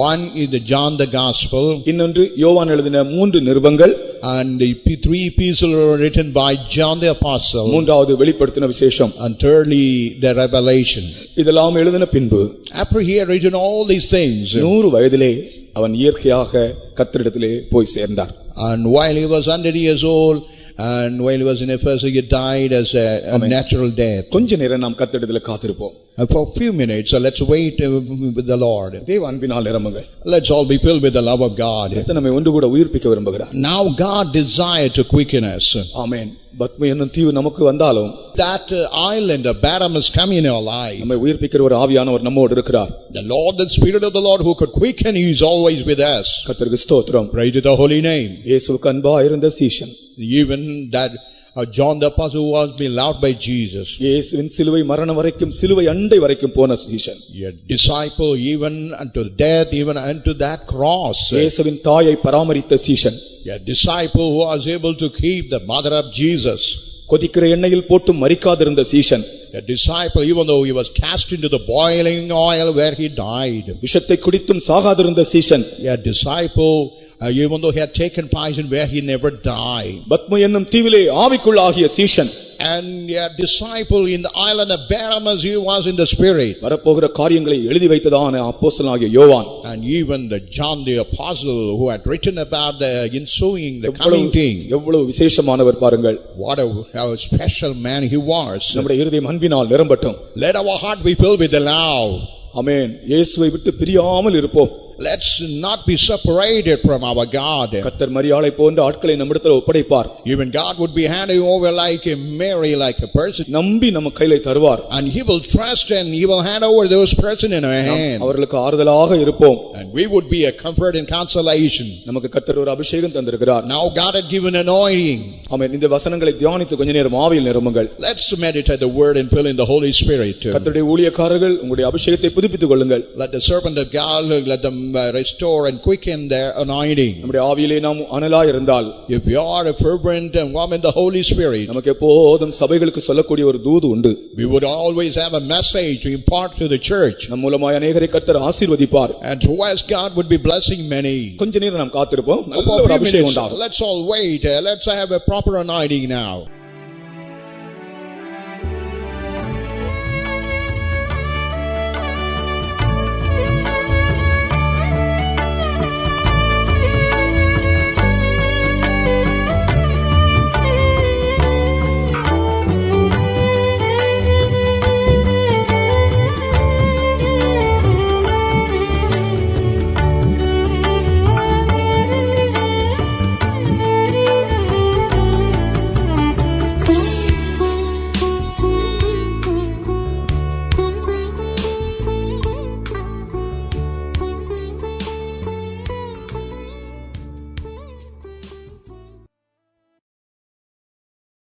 One is the John the Gospel. இன்னொன்று யோவான் எழுதின 3 நிருபங்கள், And the three epistles were written by John the Apostle. மூன்றாவது வெளிப்படுத்தின விசேஷம். And thirdly, the Revelation. இதெல்லாம் எழுதின பின்பு After he had written all these things, 100 வயதிலே அவன் இயற்கையாக கர்த்தரிடத்திலே போய் சேர்ந்தார். and while he was 100 years old, and while he was in Ephesus, he died as a natural death. கொஞ்ச நேரம் நாம் கர்த்தரிடத்திலே காத்திருப்போம். And for a few minutes, so let's wait with the Lord. தேவ அன்பினால் நிரம்புங்க. Let's all be filled with the love of God. கர்த்தர் நம்மை ஒன்று கூட உயிர்ப்பிக்க விரும்புகிறார். Now God desired to quicken us. ஆமென். பத்ம என்னும் தீவு நமக்கு வந்தாலும் That island of Badam is coming in our life. நம்மை உயிர்ப்பிக்கிற ஒரு ஆவியானவர் நம்மோடு இருக்கிறார். The Lord, the Spirit of the Lord who could quicken, He is always with us. கர்த்தருக்கு ஸ்தோத்திரம். Praise to the holy name. இயேசுவுக்கு அன்பா இருந்த சீஷன், Even that John the Apostle who was being loved by Jesus. இயேசுவின் சிலுவை மரணம் வரைக்கும், சிலுவை அண்டை வரைக்கும் போன சீஷன். A disciple even unto death, even unto that cross. இயேசுவின் தாயை பராமரித்த சீஷன். A disciple who was able to keep the mother of Jesus. கொதிக்கிற எண்ணெயில் போட்டு மரிக்காதிருந்த சீஷன். A disciple, even though he was cast into the boiling oil where he died. விஷத்தை குடித்தும் சாகாதிருந்த சீஷன். A disciple, even though he had taken poison where he never died. Padma என்னும் தீவிலே ஆவிக்குள்ளாகிய சீஷன். And a disciple in the island of Baramas, he was in the spirit. வரப்போகிற காரியங்களை எழுதி வைத்ததான அப்போஸ்தலனாகிய யோவான். And even the John the Apostle who had written about the ensuing, the coming thing. எவ்வளவு விசேஷமானவர் பாருங்கள். What a special man he was. நம்முடைய இருதயம் அன்பினால் நிரம்பட்டும். Let our heart be filled with the love. ஆமென். இயேசுவை விட்டு பிரியாமல் இருப்போம். Let's not be separated from our God. கர்த்தர் மரியாளை போன்ற ஆட்களை நம்மிடத்தில் ஒப்படைப்பார். Even God would be handing over like a Mary, like a person. நம்பி நம்ம கையில தருவார். And He will trust and He will hand over those person in our hand. அவர்களுக்கு ஆறுதலாக இருப்போம். And we would be a comfort and consolation. நமக்கு கர்த்தர் ஒரு அபிஷேகம் தந்திருக்கிறார். Now God had given anointing. ஆமென். இந்த வசனங்களை தியானித்து கொஞ்ச நேரம் ஆவியில் நிரம்புங்கள். Let's meditate the word and fill in the Holy Spirit. கர்த்தருடைய ஊழியக்காரர்கள் உங்களுடைய அபிஷேகத்தை புதுப்பித்துக் கொள்ளுங்கள். Let the servant of God, let them restore and quicken their anointing. நம்முடைய ஆவியிலே நாம் அனலாய் இருந்தால், If you are a fervent and warm in the Holy Spirit, நமக்கு எப்போதும் சபைகளுக்கு சொல்லக்கூடிய ஒரு தூது உண்டு. we would always have a message to impart to the church. நம் மூலமாய் அநேகரை கர்த்தர் ஆசீர்வதிப்பார். And through us God would be blessing many. கொஞ்ச நேரம் நாம் காத்திருப்போம். நல்ல For a ஒரு few அபிஷேகம் minutes, உண்டாகும். let's all wait. Let's have a proper anointing now.